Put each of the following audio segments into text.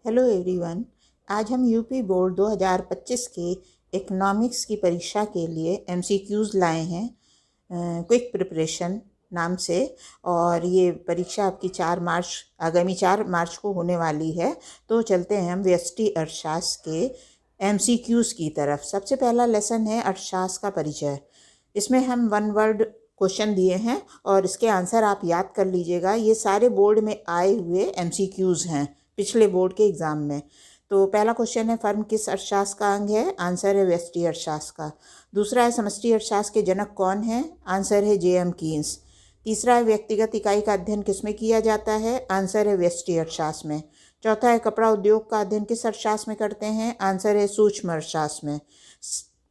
Hello everyone. आज हम UP board 2025 के इकोनॉमिक्स की परीक्षा के लिए एमसीक्यूज़ लाए हैं क्विक प्रिपरेशन नाम से। और ये परीक्षा आपकी आगामी 4 मार्च को होने वाली है। तो चलते हैं हम व्यष्टि अर्थशास्त्र के एमसीक्यूज़ की तरफ। सबसे पहला लेसन है अर्थशास्त्र का परिचय। इसमें हम 1 वर्ड क्वेश्चन दिए हैं और इसके आंसर आप याद कर लीजिएगा। ये सारे बोर्ड में आए हुए एमसीक्यूज़ हैं पिछले बोर्ड के एग्ज़ाम में। तो पहला क्वेश्चन है, फर्म किस अर्थशास्त्र का अंग है? आंसर है व्यष्टि अर्थशास्त्र का। दूसरा है, समष्टि अर्थशास्त्र के जनक कौन है? आंसर है जे.एम. कीन्स। तीसरा है, व्यक्तिगत इकाई का अध्ययन किसमें किया जाता है? आंसर है व्यष्टि अर्थशास्त्र में। चौथा है, कपड़ा उद्योग का अध्ययन किस अर्थशास्त्र में करते हैं? आंसर है सूक्ष्म अर्थशास्त्र में।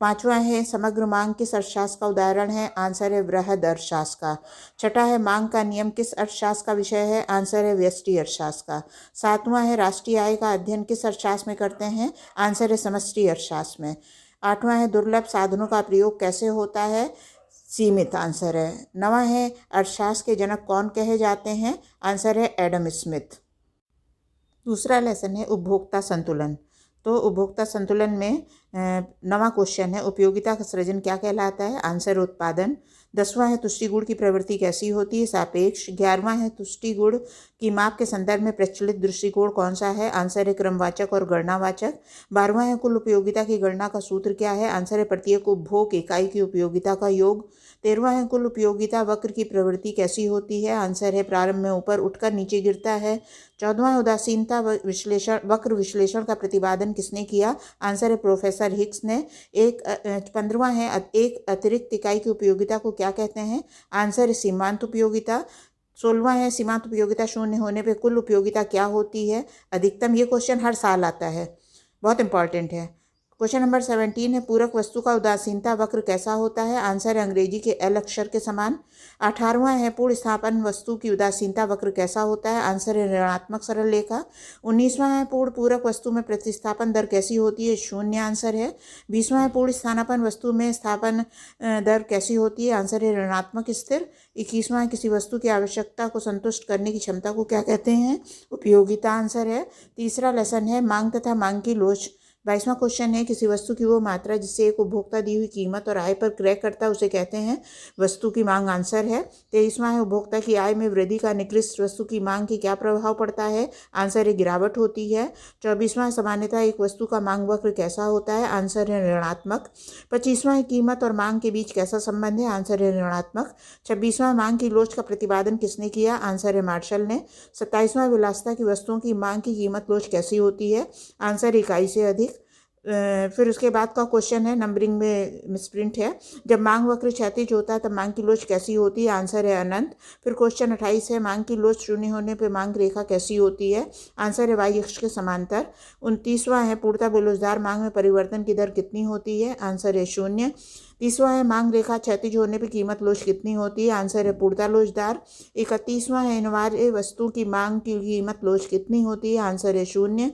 पांचवा है, समग्र मांग किस अर्थशास्त्र का उदाहरण है? आंसर है वृहद अर्थशास्त्र का। छठा है, मांग का नियम किस अर्थशास्त्र का विषय है? आंसर है व्यष्टि अर्थशास्त्र का। सातवां है, राष्ट्रीय आय का अध्ययन किस अर्थशास्त्र में करते हैं? आंसर है समष्टि अर्थशास्त्र में। आठवां है, दुर्लभ साधनों का प्रयोग कैसे होता है? सीमित आंसर है। नवां है, अर्थशास्त्र के जनक कौन कहे जाते हैं? आंसर है एडम स्मिथ। दूसरा लेसन है उपभोक्ता संतुलन। तो उपभोक्ता संतुलन में नवा क्वेश्चन है, उपयोगिता का सृजन क्या कहलाता है? आंसर उत्पादन। 10वां है, तुष्टि गुण की प्रवृत्ति कैसी होती है? सापेक्ष। 11वां है, तुष्टि गुण की माप के संदर्भ में प्रचलित दृष्टिकोण कौन सा है? आंसर है क्रमवाचक और गणनावाचक। 12वां है, कुल उपयोगिता की गणना का सूत्र क्या है? आंसर है प्रत्येक उपभोग इकाई की उपयोगिता का योग। 13वां है, कुल उपयोगिता वक्र की प्रवृत्ति कैसी होती है? आंसर है प्रारंभ में ऊपर उठकर नीचे गिरता है। 14वां, उदासीनता वक्र विश्लेषण का प्रतिपादन किसने किया? आंसर है प्रोफेसर हिक्स ने। 15वां है, एक अतिरिक्त इकाई की उपयोगिता को क्या कहते हैं? आंसर है सीमांत उपयोगिता। 16वां है, सीमांत उपयोगिता शून्य होने पर कुल उपयोगिता क्या होती है? अधिकतम। ये क्वेश्चन हर साल आता है, बहुत इंपॉर्टेंट है। क्वेश्चन नंबर 17 है, पूरक वस्तु का उदासीनता वक्र कैसा होता है? आंसर है अंग्रेजी के एल अक्षर के समान। 18वां है, पूर्ण स्थापन वस्तु की उदासीनता वक्र कैसा होता है? आंसर है ऋणात्मक सरल रेखा। 19वां है, पूर्ण पूरक वस्तु में प्रतिस्थापन दर कैसी होती है? शून्य आंसर है। 20वां है, पूर्ण स्थानापन्न वस्तु में स्थापन दर कैसी होती है? आंसर है ऋणात्मक स्थिर। 21वां है, किसी वस्तु की आवश्यकता को संतुष्ट करने की क्षमता को क्या कहते हैं? उपयोगिता आंसर है। तीसरा लेसन है मांग तथा मांग की लोच। 22वां क्वेश्चन है, किसी वस्तु की वो मात्रा जिससे एक उपभोक्ता दी हुई कीमत और आय पर क्रय करता है उसे कहते हैं वस्तु की मांग। आंसर है। 23वां है, उपभोक्ता की आय में वृद्धि का निकृष्ट वस्तु की मांग की क्या प्रभाव पड़ता है? आंसर है गिरावट होती है। 24वां, सामान्यतः एक वस्तु का मांग वक्र कैसा होता है? आंसर है ऋणात्मक। 25वां है, कीमत और मांग के बीच कैसा संबंध है? आंसर है ऋणात्मक। 26वां, मांग की लोच का प्रतिपादन किसने किया? आंसर है मार्शल ने। 27वां, विलासिता की वस्तुओं की मांग की कीमत लोच कैसी होती है? आंसर इकाई से अधिक। फिर उसके बाद का क्वेश्चन है, नंबरिंग में मिसप्रिंट है। जब मांग वक्र क्षैतिज होता है तब मांग की लोच कैसी होती है? आंसर है अनंत। फिर क्वेश्चन 28 है, मांग की लोच शून्य होने पर मांग रेखा कैसी होती है? आंसर है वाई अक्ष के समांतर। 29वां है, पूर्णतः बेरोजगार मांग में परिवर्तन की दर कितनी होती है? आंसर है 0। 30वां है, मांग रेखा क्षैतिज होने पर कीमत लोच कितनी होती है? आंसर है पूर्णतः लोचदार। 31वां है, अनिवार्य वस्तु की मांग की कीमत लोच कितनी होती है? आंसर है 0।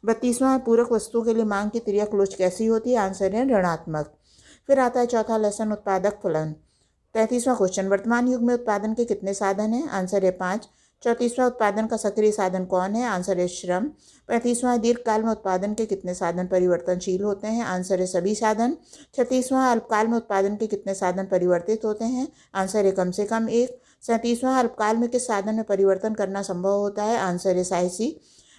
32वां, पूरक वस्तुओं के लिए मांग की तिर्यक लोच कैसी होती है? आंसर है ऋणात्मक। फिर आता है चौथा लेसन, उत्पादक फलन। 33वां क्वेश्चन, वर्तमान युग में उत्पादन के कितने साधन हैं? आंसर है 5। 34वां, उत्पादन का सक्रिय साधन कौन है? आंसर है श्रम। 35वां, दीर्घकाल में उत्पादन के कितने साधन परिवर्तनशील होते हैं? आंसर है सभी साधन। 36वां, अल्पकाल में उत्पादन के कितने साधन परिवर्तित होते हैं? आंसर है कम से कम 1। 37वां, अल्पकाल में किस साधन में परिवर्तन करना संभव होता है? आंसर है साहसी।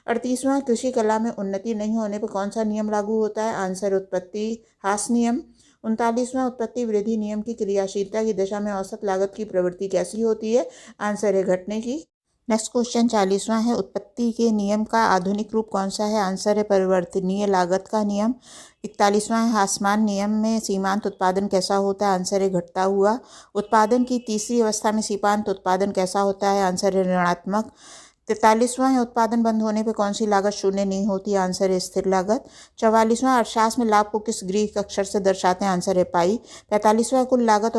38वां, कृषि कला में उन्नति नहीं होने पर कौन सा नियम लागू होता है? आंसर उत्पत्ति ह्रास नियम। 39वां, उत्पत्ति वृद्धि नियम की क्रियाशीलता की दशा में औसत लागत की प्रवृत्ति कैसी होती है? आंसर है घटने की। नेक्स्ट क्वेश्चन 40वां है, उत्पत्ति के नियम का आधुनिक रूप कौन सा है? आंसर है परिवर्तनीय लागत का नियम। 41वां है, हासमान नियम में सीमांत उत्पादन कैसा होता है? आंसर है घटता हुआ। उत्पादन की तीसरी अवस्था में सीमांत उत्पादन कैसा होता है? आंसर है ऋणात्मक। 43वां है, उत्पादन बंद होने पर कौन सी लागत शून्य नहीं होती? आंसर है स्थिर लागत। 44वां, अर्थशास्त्र में लाभ को किस ग्रीक अक्षर से दर्शाते हैं? आंसर है पाई। 45वां, कुल लागत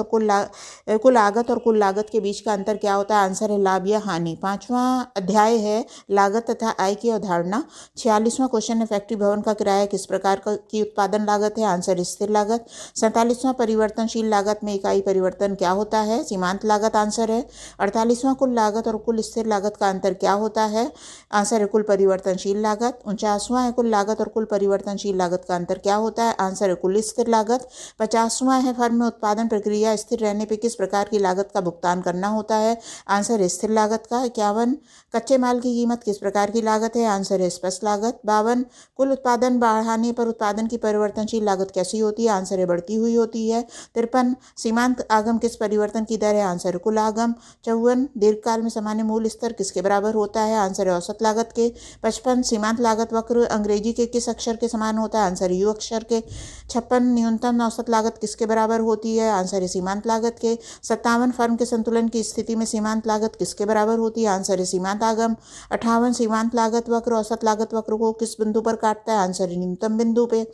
और कुल लागत के बीच का अंतर क्या होता है? आंसर है लाभ या हानि। 5वां अध्याय है लागत तथा आय की अवधारणा। 46वां क्वेश्चन है, फैक्ट्री भवन का किराया किस प्रकार की उत्पादन लागत है? आंसर स्थिर लागत। 47वां, परिवर्तनशील लागत में इकाई परिवर्तन क्या होता है? सीमांत लागत आंसर है। 48वां, कुल लागत और कुल स्थिर लागत का अंतर क्या होता है? आंसर है कुल परिवर्तनशील लागत। 49वां है कुल लागत और कुल परिवर्तनशील लागत का अंतर क्या होता है? आंसर है कुल स्थिर लागत। 50वां है फर्म में उत्पादन प्रक्रिया स्थिर रहने पर किस प्रकार की लागत का भुगतान करना होता है? आंसर है स्थिर लागत का। 51 कच्चे माल की कीमत किस प्रकार की लागत है? आंसर है स्पष्ट लागत। 52 कुल उत्पादन बढ़ाने पर उत्पादन की परिवर्तनशील लागत कैसी होती है? आंसर है बढ़ती हुई होती है। 53 सीमांत आगम किस परिवर्तन की दर है? आंसर है कुल आगम। 54 दीर्घकाल में सामान्य मूल्य स्तर किसके बराबर होता है? आंसर है औसत लागत के। 55 सीमांत लागत वक्र अंग्रेजी के किस अक्षर के समान होता है? आंसर है यू अक्षर के। 56 न्यूनतम औसत लागत किसके बराबर होती है? आंसर है सीमांत लागत के। 57 फर्म के संतुलन की स्थिति में सीमांत लागत किसके बराबर होती है? आंसर है सीमांत आगम। 58 सीमांत लागत वक्र औसत लागत वक्र को किस बिंदु पर काटता है? आंसर है न्यूनतम बिंदु पे।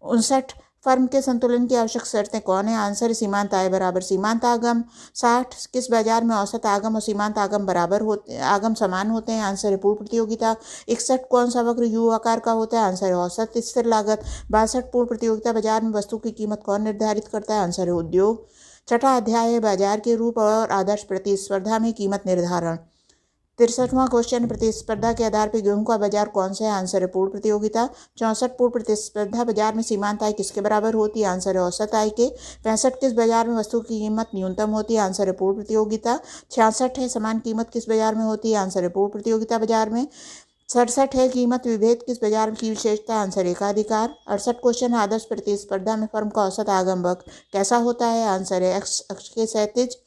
59 फर्म के संतुलन की आवश्यक शर्तें कौन है? आंसर है सीमांत आय बराबर सीमांत आगम। 60 किस बाजार में औसत आगम और सीमांत आगम बराबर होते आगम समान होते हैं? आंसर है पूर्ण प्रतियोगिता। 61 कौन सा वक्र यू आकार का होता है? आंसर है औसत स्थिर लागत। 62 पूर्ण प्रतियोगिता बाजार में वस्तु की कीमत कौन निर्धारित करता है? आंसर है उद्योग। छठा अध्याय है बाजार के रूप और आदर्श प्रतिस्पर्धा में कीमत निर्धारण। 63वां क्वेश्चन प्रतिस्पर्धा के आधार पर गेहूं का बाजार कौन सा है? आंसर है पूर्ण प्रतियोगिता। 64 पूर्ण प्रतिस्पर्धा बाजार में सीमांत आय किसके बराबर होती है? आंसर है औसत आय के। 65 किस बाजार में वस्तु की कीमत न्यूनतम होती है? आंसर है पूर्ण प्रतियोगिता। 66 है समान कीमत किस बाजार में होती है? आंसर है पूर्ण प्रतियोगिता बाजार में। 67 है कीमत विभेद किस बाजार की विशेषता? आंसर एकाधिकार। 68 क्वेश्चन आदर्श प्रतिस्पर्धा में फर्म का औसत आगम वक्र कैसा होता है? आंसर है एक्स अक्ष के क्षैतिज।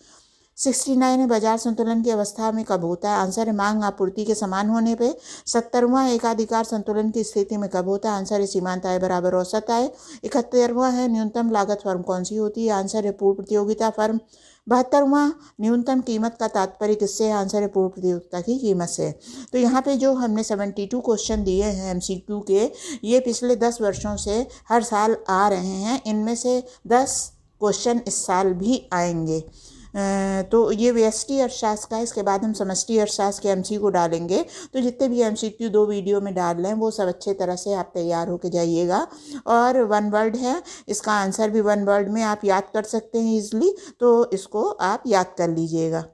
69 है बाजार संतुलन की अवस्था में कब होता है? आंसर है मांग आपूर्ति के समान होने पे। 70वां एकाधिकार संतुलन की स्थिति में कब होता है? आंसर है सीमांत आय बराबर औसत आय। 71वां है न्यूनतम लागत फर्म कौन सी होती है? आंसर है पूर्ण प्रतियोगिता फर्म। 72वां न्यूनतम कीमत का तात्पर्य किससे है? आंसर है पूर्ण प्रतियोगिता की कीमत से। तो यहाँ पे जो हमने 72 क्वेश्चन दिए हैं MCQ के, ये पिछले 10 वर्षों से हर साल आ रहे हैं। इनमें से 10 क्वेश्चन इस साल भी आएंगे। तो ये व्यष्टि अर्थशास्त्र का है। इसके बाद हम समष्टि अर्थशास्त्र के MCQ डालेंगे। तो जितने भी MCQ 2 वीडियो में डाल रहे हैं वो सब अच्छे तरह से आप तैयार होके जाइएगा। और 1 वर्ड है, इसका आंसर भी 1 वर्ड में आप याद कर सकते हैं ईजिली, तो इसको आप याद कर लीजिएगा।